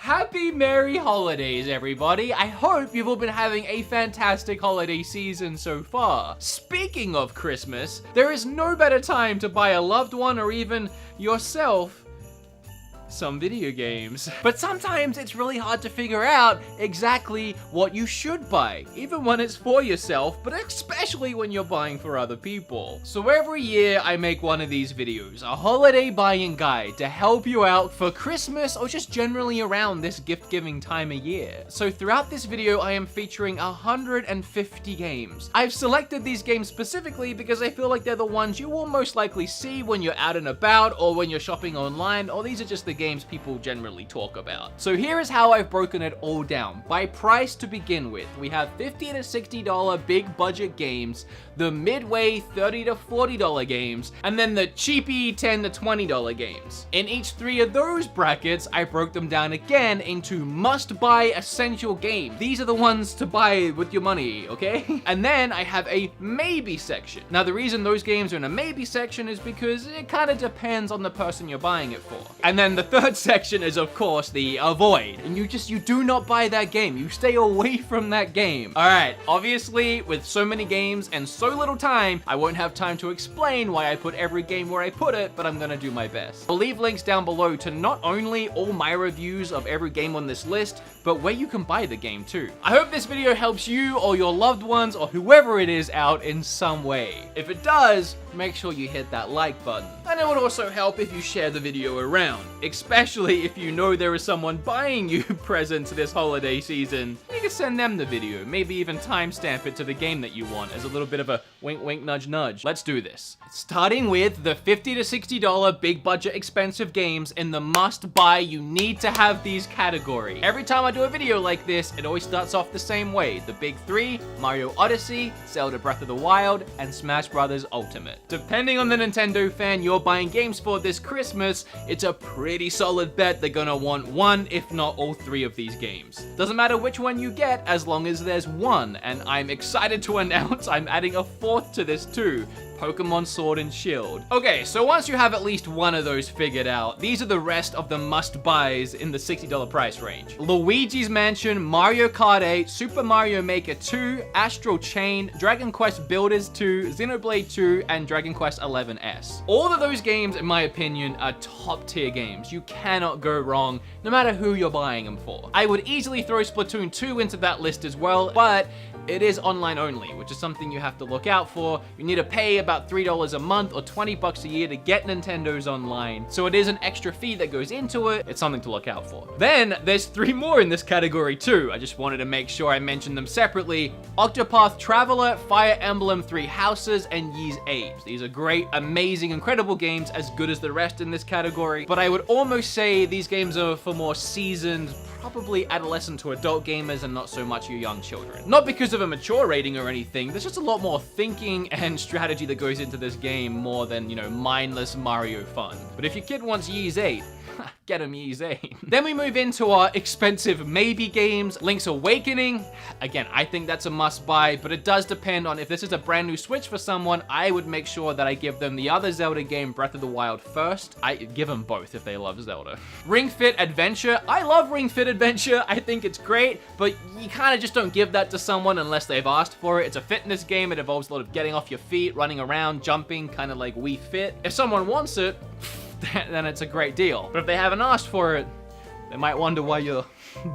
Happy Merry Holidays, everybody. I hope you've all been having a fantastic holiday season so far. Speaking of Christmas, there is no better time to buy a loved one or even yourself some video games. But sometimes it's really hard to figure out exactly what you should buy, even when it's for yourself, but especially when you're buying for other people. So every year I make one of these videos, a holiday buying guide to help you out for Christmas or just generally around this gift-giving time of year. So throughout this video, I am featuring 150 games. I've selected these games specifically because I feel like they're the ones you will most likely see when you're out and about or when you're shopping online, or these are just the games people generally talk about. So here is how I've broken it all down. By price to begin with, we have $50 to $60 big budget games, the midway $30 to $40 games, and then the cheapy $10 to $20 games. In each three of those brackets, I broke them down again into must-buy essential games. These are the ones to buy with your money, okay? And then I have a maybe section. Now the reason those games are in a maybe section is because it kind of depends on the person you're buying it for. And then the third section is, of course, the avoid. And you do not buy that game. You stay away from that game. All right, obviously, with so many games and so little time, I won't have time to explain why I put every game where I put it, but I'm gonna do my best. I'll leave links down below to not only all my reviews of every game on this list, but where you can buy the game too. I hope this video helps you or your loved ones or whoever it is out in some way. If it does, make sure you hit that like button. And it would also help if you share the video around, especially if you know there is someone buying you presents this holiday season. You can send them the video, maybe even timestamp it to the game that you want as a little bit of a wink wink nudge nudge. Let's do this. Starting with the $50 to $60 big budget expensive games in the must buy, you need to have these category. Every time I do a video like this, it always starts off the same way. The big three: Mario Odyssey, Zelda Breath of the Wild, and Smash Bros. Ultimate. Depending on the Nintendo fan you're buying games for this Christmas, it's a pretty solid bet they're gonna want one, if not all three of these games. Doesn't matter which one you get, as long as there's one, and I'm excited to announce I'm adding a fourth to this too: Pokemon Sword and Shield. Okay, so once you have at least one of those figured out, these are the rest of the must-buys in the $60 price range. Luigi's Mansion, Mario Kart 8, Super Mario Maker 2, Astral Chain, Dragon Quest Builders 2, Xenoblade 2, and Dragon Quest XI-S. All of those games, in my opinion, are top-tier games. You cannot go wrong, no matter who you're buying them for. I would easily throw Splatoon 2 into that list as well, but it is online only, which is something you have to look out for. You need to pay about $3 a month or $20 a year to get Nintendo's online, so it is an extra fee that goes into it. It's something to look out for. Then there's three more in this category too. I just wanted to make sure I mentioned them separately: Octopath Traveler, Fire Emblem Three Houses, and Ys 8. These are great, amazing, incredible games, as good as the rest in this category, but I would almost say these games are for more seasoned, probably adolescent to adult gamers, and not so much your young children. Not because of a mature rating or anything, there's just a lot more thinking and strategy that goes into this game more than, you know, mindless Mario fun. But if your kid wants Ys 8, get him Ys 8. Then we move into our expensive maybe games. Link's Awakening, again, I think that's a must buy, but it does depend on if this is a brand new Switch for someone. I would make sure that I give them the other Zelda game, Breath of the Wild, first. I give them both if they love Zelda. Ring Fit Adventure, I love Ring Fit Adventure. I think it's great, but you kind of just don't give that to someone unless they've asked for it. It's a fitness game. It involves a lot of getting off your feet, running around, jumping, kind of like Wii Fit. If someone wants it, then it's a great deal. But if they haven't asked for it, they might wonder why you're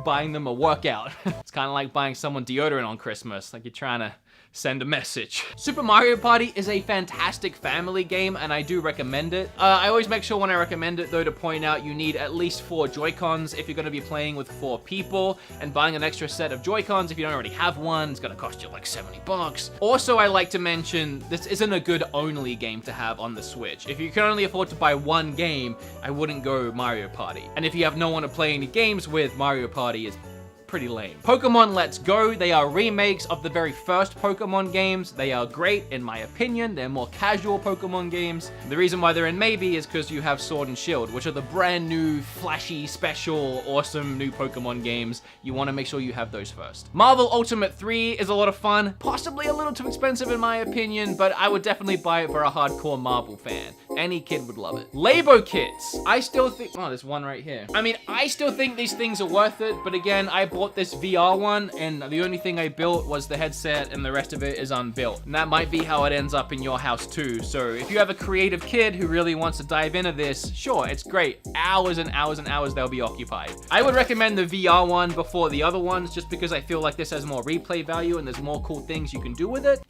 buying them a workout. It's kind of like buying someone deodorant on Christmas, like you're trying to send a message. Super Mario Party is a fantastic family game, and I do recommend it. I always make sure when I recommend it, though, to point out you need at least 4 Joy-Cons if you're going to be playing with 4 people, and buying an extra set of Joy-Cons if you don't already have one is going to cost you like $70. Also, I like to mention this isn't a good only game to have on the Switch. If you can only afford to buy one game, I wouldn't go Mario Party. And if you have no one to play any games with, Mario Party is pretty lame. Pokemon Let's Go, they are remakes of the very first Pokemon games. They are great, in my opinion. They're more casual Pokemon games. The reason why they're in maybe is because you have Sword and Shield, which are the brand new, flashy, special, awesome new Pokemon games. You want to make sure you have those first. Marvel Ultimate 3 is a lot of fun. Possibly a little too expensive in my opinion, but I would definitely buy it for a hardcore Marvel fan. Any kid would love it. Labo kits. I still think, oh, there's one right here. I mean, I still think these things are worth it, but again, I bought this VR one, and the only thing I built was the headset, and the rest of it is unbuilt. And that might be how it ends up in your house too. So if you have a creative kid who really wants to dive into this, sure, it's great. Hours and hours and hours they'll be occupied. I would recommend the VR one before the other ones, just because I feel like this has more replay value and there's more cool things you can do with it.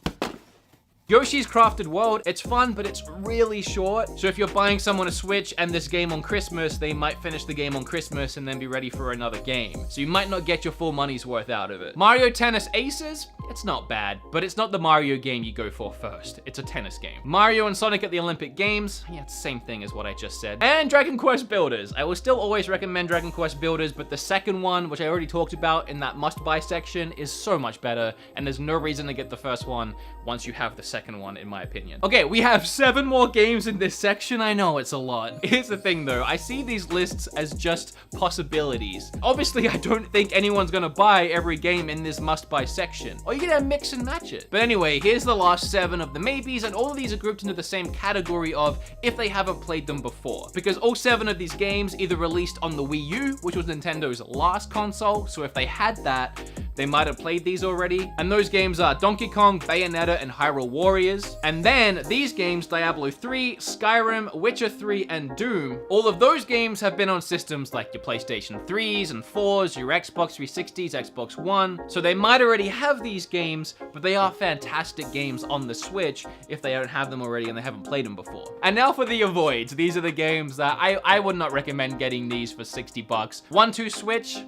Yoshi's Crafted World, it's fun, but it's really short. So if you're buying someone a Switch and this game on Christmas, they might finish the game on Christmas and then be ready for another game. So you might not get your full money's worth out of it. Mario Tennis Aces, it's not bad, but it's not the Mario game you go for first. It's a tennis game. Mario and Sonic at the Olympic Games, yeah, it's the same thing as what I just said. And Dragon Quest Builders. I will still always recommend Dragon Quest Builders, but the second one, which I already talked about in that must-buy section, is so much better, and there's no reason to get the first one once you have the second one, in my opinion. Okay, we have 7 more games in this section. I know it's a lot. Here's the thing though, I see these lists as just possibilities. Obviously, I don't think anyone's gonna buy every game in this must-buy section, or you're gonna mix and match it. But anyway, here's the last 7 of the maybes, and all of these are grouped into the same category of if they haven't played them before, because all 7 of these games either released on the Wii U, which was Nintendo's last console, so if they had that, they might have played these already. And those games are Donkey Kong, Bayonetta, and Hyrule Warriors. And then these games, Diablo 3, Skyrim, Witcher 3, and Doom, all of those games have been on systems like your PlayStation 3s and 4s, your Xbox 360s, Xbox One. So they might already have these games, but they are fantastic games on the Switch if they don't have them already and they haven't played them before. And now for the avoids. These are the games that I would not recommend getting these for 60 bucks. 1-2 Switch,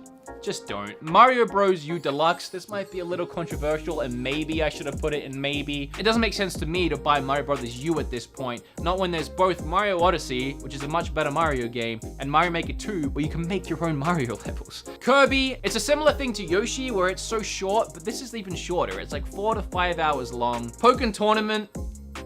just don't. Mario Bros. U Deluxe, this might be a little controversial, and maybe I should have put it in maybe. It doesn't make sense to me to buy Mario Bros. U at this point, not when there's both Mario Odyssey, which is a much better Mario game, and Mario Maker 2, where you can make your own Mario levels. Kirby, it's a similar thing to Yoshi, where it's so short, but this is even shorter. It's like 4 to 5 hours long. Pokken Tournament,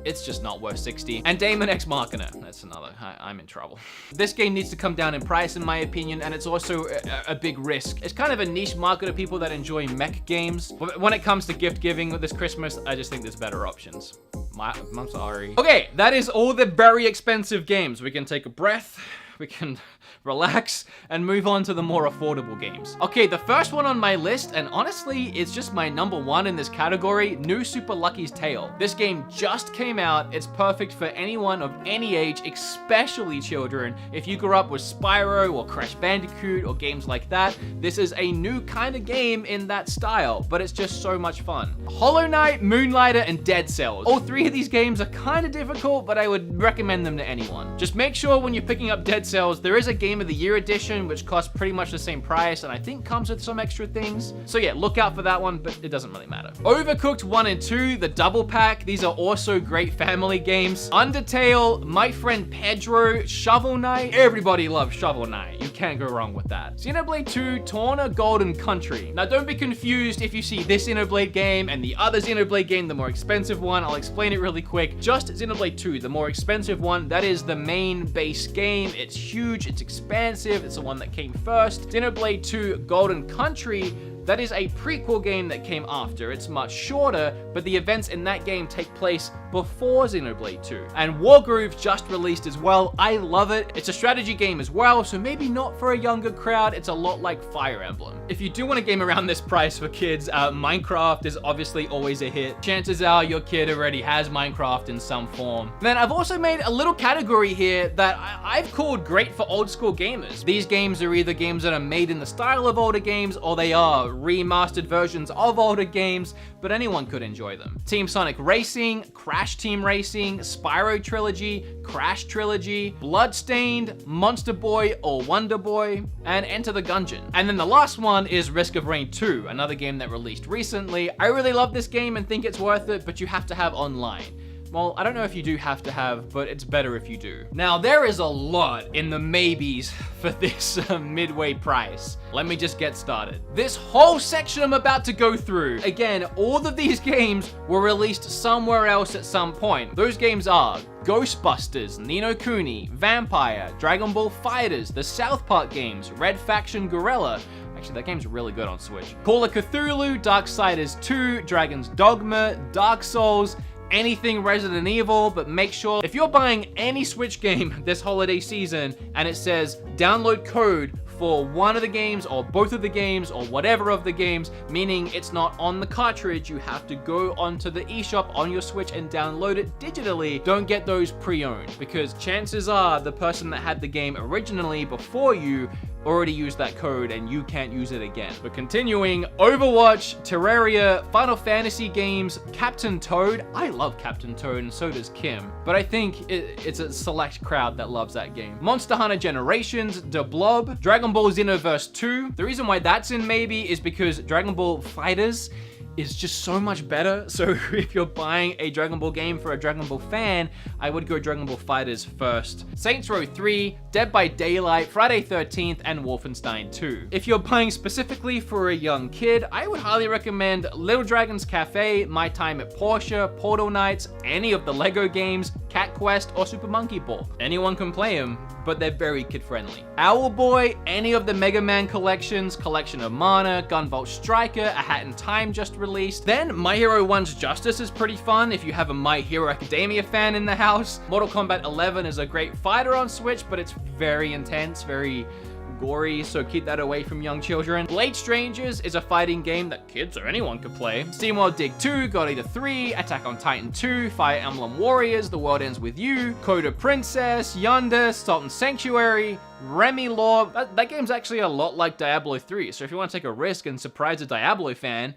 it's just not worth 60. And Daemon X Machina, that's another, I'm in trouble. This game needs to come down in price in my opinion, and it's also a big risk. It's kind of a niche market of people that enjoy mech games. But when it comes to gift giving this Christmas, I just think there's better options. I'm sorry. Okay, that is all the very expensive games. We can take a breath. We can relax and move on to the more affordable games. Okay, the first one on my list, and honestly, it's just my #1 in this category, New Super Lucky's Tale. This game just came out. It's perfect for anyone of any age, especially children. If you grew up with Spyro or Crash Bandicoot or games like that, this is a new kind of game in that style, but it's just so much fun. Hollow Knight, Moonlighter, and Dead Cells. All 3 of these games are kind of difficult, but I would recommend them to anyone. Just make sure when you're picking up Dead Cells, there is a Game of the Year edition, which costs pretty much the same price, and I think comes with some extra things. So yeah, look out for that one, but it doesn't really matter. Overcooked 1 and 2, the double pack. These are also great family games. Undertale, My Friend Pedro, Shovel Knight. Everybody loves Shovel Knight. You can't go wrong with that. Xenoblade 2, Torna Golden Country. Now don't be confused if you see this Xenoblade game and the other Xenoblade game, the more expensive one. I'll explain it really quick. Just Xenoblade 2, the more expensive one, that is the main base game. It's huge, it's expansive, it's the one that came first. Xenoblade 2 Golden Country, that is a prequel game that came after. It's much shorter, but the events in that game take place before Xenoblade 2. And Wargroove just released as well. I love it. It's a strategy game as well, so maybe not for a younger crowd. It's a lot like Fire Emblem. If you do want a game around this price for kids, Minecraft is obviously always a hit. Chances are your kid already has Minecraft in some form. Then I've also made a little category here that I've called great for old school gamers. These games are either games that are made in the style of older games, or they are remastered versions of older games, but anyone could enjoy them. Team Sonic Racing, Crash Team Racing, Spyro Trilogy, Crash Trilogy, Bloodstained, Monster Boy or Wonder Boy, and Enter the Gungeon. And then the last one is Risk of Rain 2, another game that released recently. I really love this game and think it's worth it, but you have to have online. Well, I don't know if you do have to have, but it's better if you do. Now, there is a lot in the maybes for this midway price. Let me just get started. This whole section I'm about to go through, again, all of these games were released somewhere else at some point. Those games are Ghostbusters, Ni no Kuni, Vampire, Dragon Ball FighterZ, the South Park games, Red Faction Guerrilla. Actually, that game's really good on Switch. Call of Cthulhu, Darksiders 2, Dragon's Dogma, Dark Souls, anything Resident Evil, but make sure if you're buying any Switch game this holiday season and it says download code for one of the games or both of the games or whatever of the games, meaning it's not on the cartridge, you have to go onto the eShop on your Switch and download it digitally. Don't get those pre-owned, because chances are the person that had the game originally before you already used that code and you can't use it again. But continuing, Overwatch, Terraria, Final Fantasy games, Captain Toad. I love Captain Toad and so does Kim, but I think it's a select crowd that loves that game. Monster Hunter Generations, The Blob, Dragon Ball Xenoverse 2. The reason why that's in maybe is because Dragon Ball FighterZ is just so much better. So if you're buying a Dragon Ball game for a Dragon Ball fan, I would go Dragon Ball FighterZ first. Saints Row 3, Dead by Daylight, Friday 13th, and Wolfenstein 2. If you're buying specifically for a young kid, I would highly recommend Little Dragon's Cafe, My Time at Portia, Portal Knights, any of the Lego games, Cat Quest, or Super Monkey Ball. Anyone can play them, but they're very kid-friendly. Owlboy, any of the Mega Man collections, Collection of Mana, Gunvolt Striker, A Hat in Time just released. Then My Hero 1's Justice is pretty fun if you have a My Hero Academia fan in the house. Mortal Kombat 11 is a great fighter on Switch, but it's very intense, very gory, so keep that away from young children. Blade Strangers is a fighting game that kids or anyone could play. SteamWorld Dig 2, God Eater 3, Attack on Titan 2, Fire Emblem Warriors, The World Ends With You, Coda Princess, Yonder, Sultan Sanctuary, Remy Law. That game's actually a lot like Diablo 3, so if you want to take a risk and surprise a Diablo fan,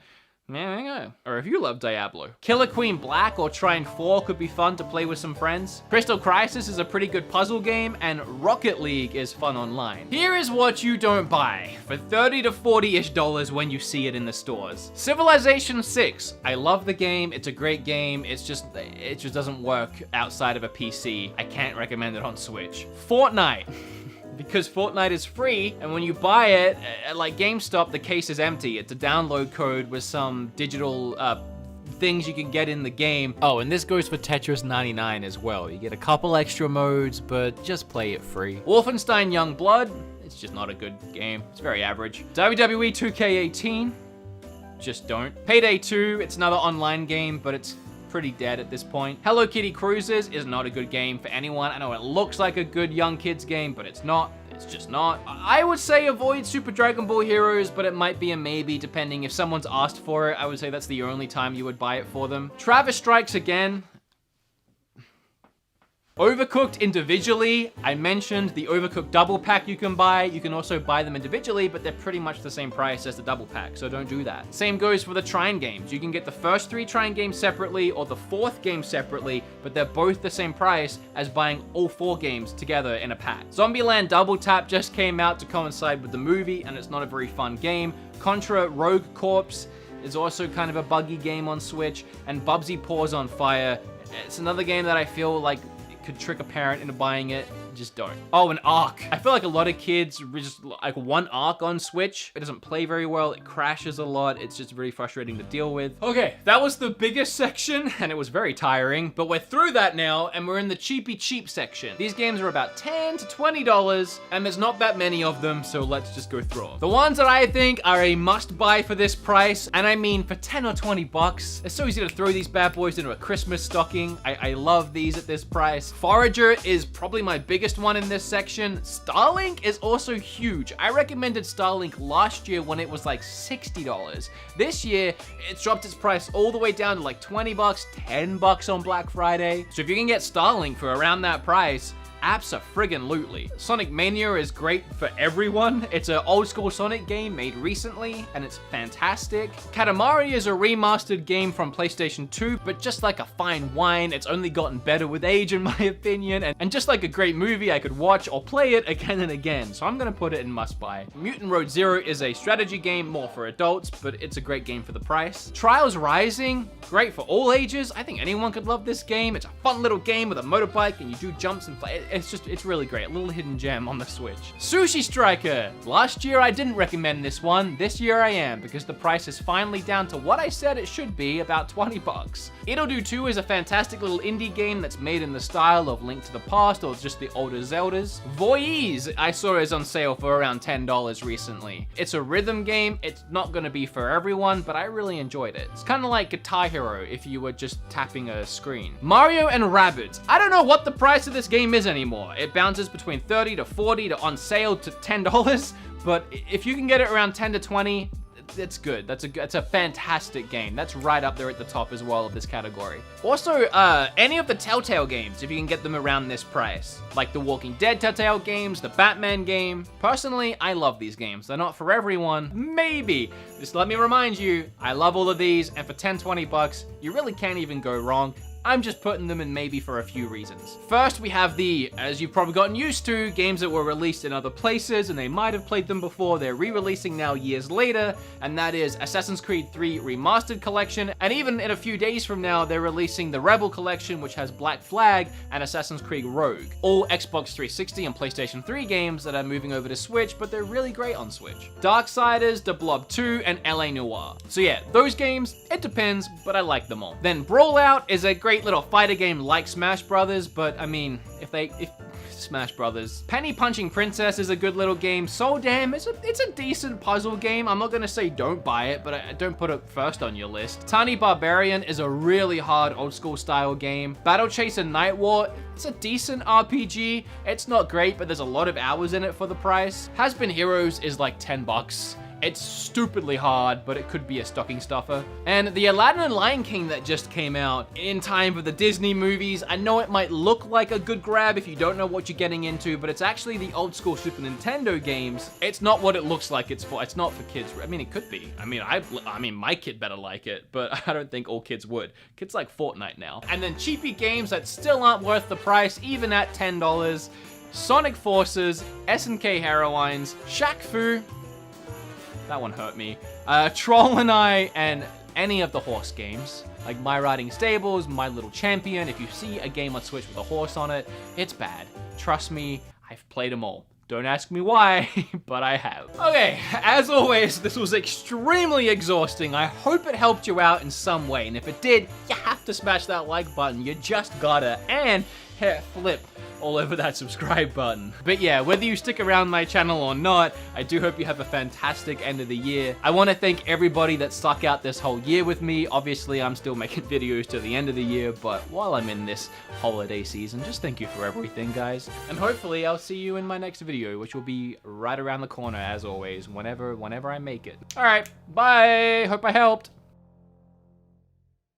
there you go. Or if you love Diablo. Killer Queen Black or Trine 4 could be fun to play with some friends. Crystal Crisis is a pretty good puzzle game, and Rocket League is fun online. Here is what you don't buy for $30 to $40-ish when you see it in the stores. Civilization 6. I love the game. It's a great game. It just doesn't work outside of a PC. I can't recommend it on Switch. Fortnite. Because Fortnite is free, and when you buy it at like GameStop, the case is empty. It's a download code with some digital things you can get in the game. Oh, and this goes for Tetris 99 as well. You get a couple extra modes, but just play it free. Wolfenstein Young Blood, it's just not a good game. It's very average. WWE 2K18, just don't. Payday 2, it's another online game, but it's pretty dead at this point. Hello Kitty Cruisers is not a good game for anyone. I know it looks like a good young kids game, but it's not. It's just not. I would say avoid Super Dragon Ball Heroes, but it might be a maybe depending if someone's asked for it. I would say that's the only time you would buy it for them. Travis Strikes Again. Overcooked individually, I mentioned the Overcooked double pack you can buy. You can also buy them individually, but they're pretty much the same price as the double pack, so don't do that. Same goes for the Trine games. You can get the first 3 Trine games separately or the 4th game separately, but they're both the same price as buying all 4 games together in a pack. Zombieland Double Tap just came out to coincide with the movie, and it's not a very fun game. Contra Rogue Corps is also kind of a buggy game on Switch, and Bubsy Paws on Fire. It's another game that I feel like could trick a parent into buying it. Just don't. Oh, an Ark. I feel like a lot of kids just like one Ark on Switch. It doesn't play very well. It crashes a lot. It's just very frustrating to deal with. Okay, that was the biggest section and it was very tiring, but we're through that now and we're in the cheapy cheap section. These games are about $10 to $20 and there's not that many of them, so let's just go through them. The ones that I think are a must buy for this price, and I mean for 10 or 20 bucks, it's so easy to throw these bad boys into a Christmas stocking. I love these at this price. Forager is probably my biggest one in this section. Starlink is also huge. I recommended Starlink last year when it was like $60. This year, it's dropped its price all the way down to like 20 bucks, 10 bucks on Black Friday. So if you can get Starlink for around that price, abso-friggin-lutely. Sonic Mania is great for everyone. It's an old school Sonic game made recently, and it's fantastic. Katamari is a remastered game from PlayStation 2, but just like a fine wine, it's only gotten better with age in my opinion, and just like a great movie, I could watch or play it again and again, so I'm gonna put it in must buy. Mutant Road Zero is a strategy game, more for adults, but it's a great game for the price. Trials Rising, great for all ages. I think anyone could love this game. It's a fun little game with a motorbike, and you do jumps and play. it's really great. A little hidden gem on the Switch. Sushi Striker. Last year I didn't recommend this one. This year I am, because the price is finally down to what I said it should be, about 20 bucks. It'll Do 2 is a fantastic little indie game that's made in the style of Link to the Past or just the older Zeldas. Voice I saw is on sale for around $10 recently. It's a rhythm game. It's not gonna be for everyone, but I really enjoyed it. It's kind of like Guitar Hero if you were just tapping a screen. Mario and Rabbids. I don't know what the price of this game is anymore. It bounces between 30 to 40 to on sale to $10, but if you can get it around 10 to 20, it's good. That's a fantastic game. That's right up there at the top as well of this category. Also, any of the Telltale games, if you can get them around this price. Like the Walking Dead Telltale games, the Batman game. Personally, I love these games. They're not for everyone, maybe. Just let me remind you, I love all of these, and for 10, 20 bucks, you really can't even go wrong. I'm just putting them in maybe for a few reasons. First, we have the, as you've probably gotten used to, games that were released in other places and they might have played them before, they're re-releasing now years later, and that is Assassin's Creed 3 Remastered Collection, and even in a few days from now, they're releasing the Rebel Collection, which has Black Flag and Assassin's Creed Rogue. All Xbox 360 and PlayStation 3 games that are moving over to Switch, but they're really great on Switch. Darksiders, The Blob 2, and LA Noire. So yeah, those games, it depends, but I like them all. Then Brawlout is a great little fighter game like Smash Brothers, but I mean, if Smash Brothers. Penny Punching Princess is a good little game. Soul Dam, it's a decent puzzle game. I'm not gonna say don't buy it, but I don't put it first on your list. Tiny Barbarian is a really hard old school style game. Battle Chaser Night War, it's a decent RPG. It's not great, but there's a lot of hours in it for the price. Has Been Heroes is like 10 bucks. It's stupidly hard, but it could be a stocking stuffer. And the Aladdin and Lion King that just came out in time for the Disney movies, I know it might look like a good grab if you don't know what you're getting into, but it's actually the old school Super Nintendo games. It's not what it looks like it's for. It's not for kids. I mean, it could be. I mean, my kid better like it, but I don't think all kids would. Kids like Fortnite now. And then cheapy games that still aren't worth the price, even at $10. Sonic Forces, SNK Heroines, Shaq Fu, that one hurt me. Troll and I, and any of the horse games. Like My Riding Stables, My Little Champion. If you see a game on Switch with a horse on it, it's bad. Trust me, I've played them all. Don't ask me why, but I have. Okay, as always, this was extremely exhausting. I hope it helped you out in some way, and if it did, you have to smash that like button. You just gotta, and hit flip all over that subscribe button. But yeah, whether you stick around my channel or not, I do hope you have a fantastic end of the year. I want to thank everybody that stuck out this whole year with me. Obviously, I'm still making videos to the end of the year, but while I'm in this holiday season, just thank you for everything, guys. And hopefully I'll see you in my next video, which will be right around the corner as always, whenever I make it. All right, bye. Hope I helped.